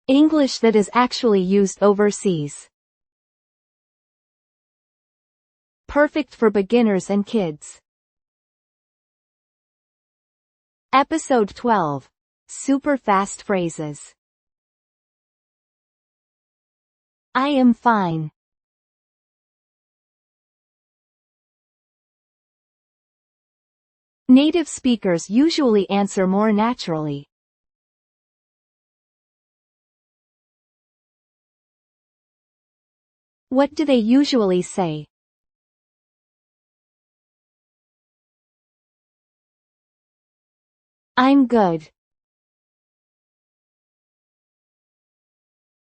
English that is actually used overseas. Perfect for beginners and kids. Episode 12. Super fast phrases. I am fine. Native speakers usually answer more naturally. What do they usually say? I'm good.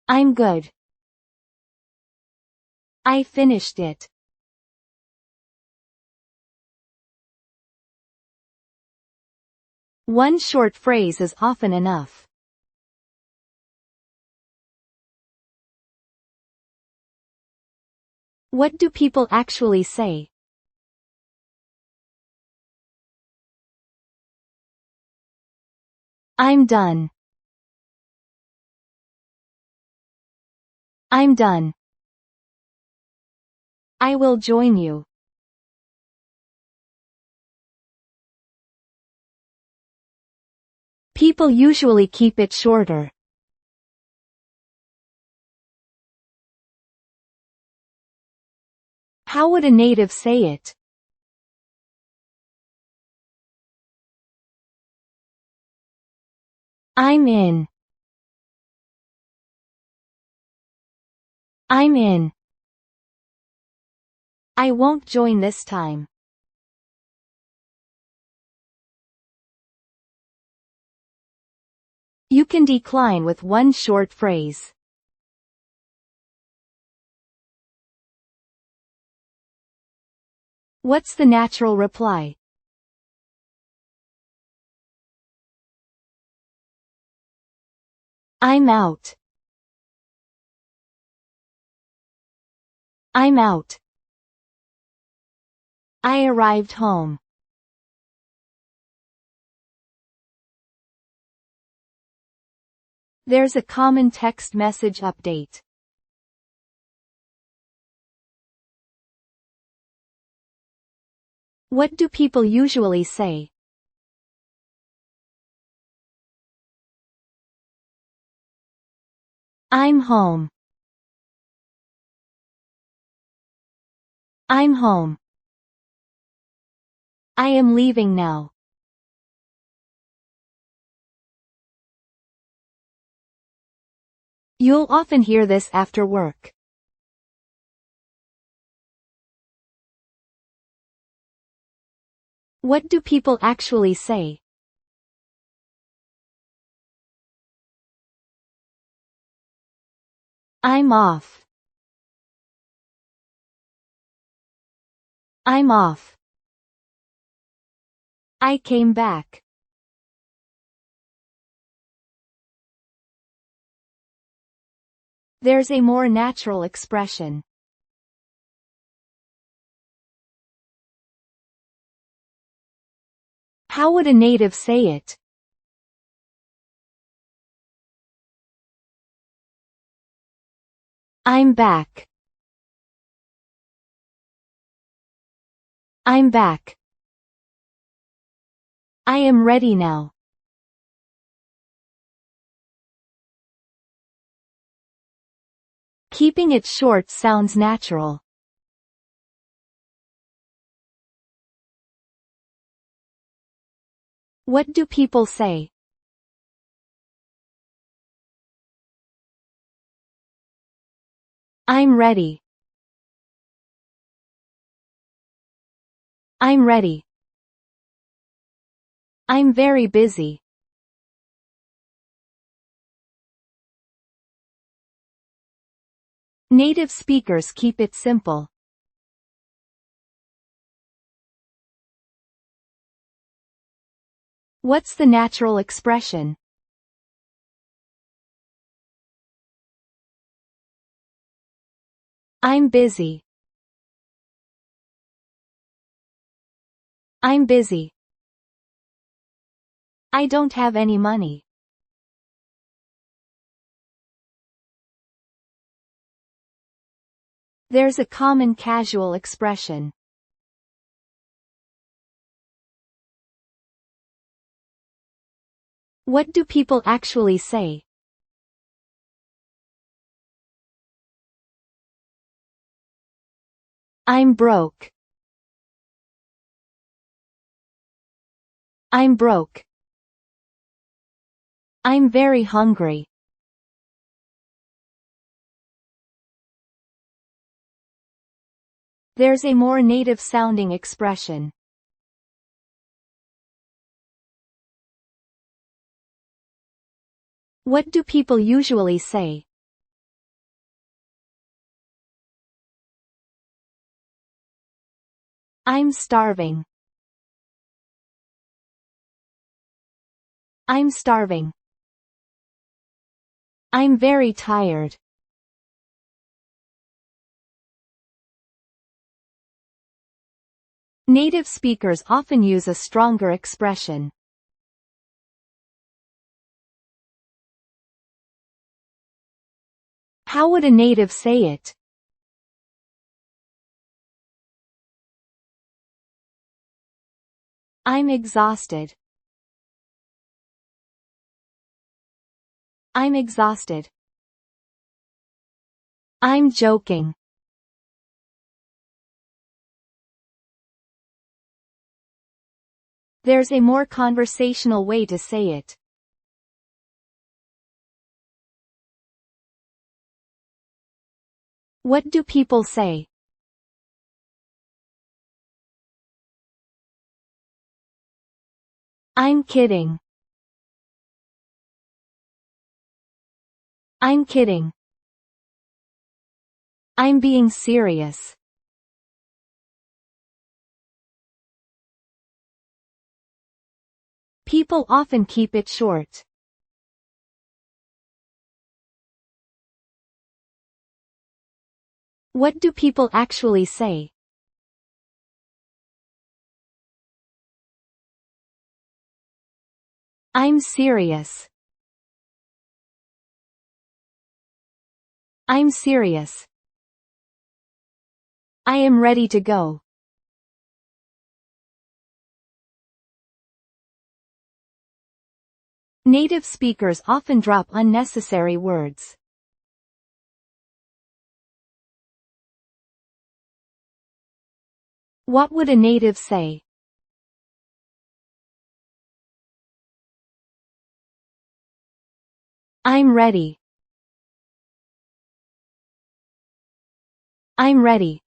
I'm good. I finished it. One short phrase is often enough. What do people actually say? I'm done. I'm done. I will join you. People usually keep it shorter. How would a native say it? I'm in. I'm in. I won't join this time. You can decline with one short phrase. What's the natural reply? I'm out. I'm out. I arrived home. There's a common text message update. What do people usually say? I'm home. I'm home. I am leaving now. You'll often hear this after work. What do people actually say? I'm off. I'm off. I came back. There's a more natural expression. How would a native say it? I'm back. I'm back. I am ready now. Keeping it short sounds natural. What do people say? I'm ready. I'm ready. I'm very busy. Native speakers keep it simple. What's the natural expression? I'm busy. I'm busy. I don't have any money. There's a common casual expression. What do people actually say? I'm broke. I'm broke. I'm very hungry. There's a more native-sounding expression. What do people usually say? I'm starving. I'm starving. I'm very tired. Native speakers often use a stronger expression. How would a native say it? I'm exhausted. I'm exhausted. I'm joking. There's a more conversational way to say it. What do people say? I'm kidding. I'm kidding. I'm being serious. People often keep it short. What do people actually say? I'm serious. I'm serious. I am ready to go. Native speakers often drop unnecessary words. What would a native say? I'm ready. I'm ready.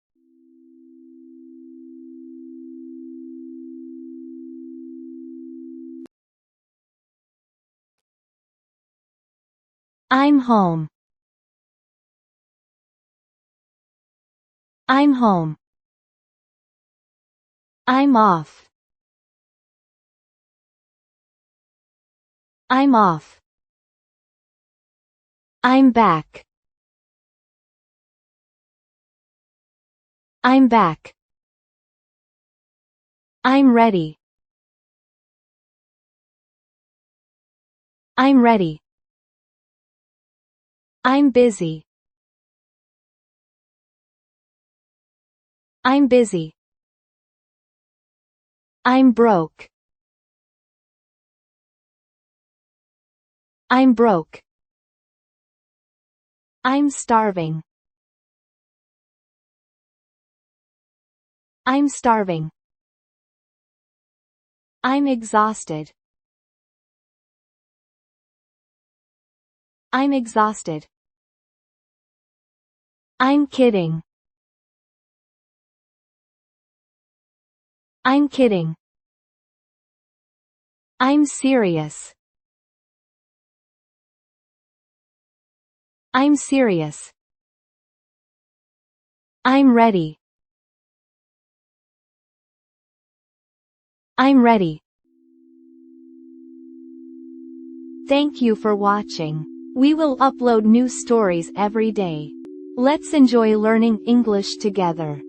I'm home. I'm home. I'm off. I'm off. I'm back. I'm back. I'm ready. I'm ready. I'm busy. I'm busy. I'm broke. I'm broke. I'm starving. I'm starving. I'm exhausted. I'm exhausted. I'm kidding. I'm kidding. I'm serious. I'm serious. I'm ready. I'm ready. Thank you for watching. We will upload new stories every day. Let's enjoy learning English together.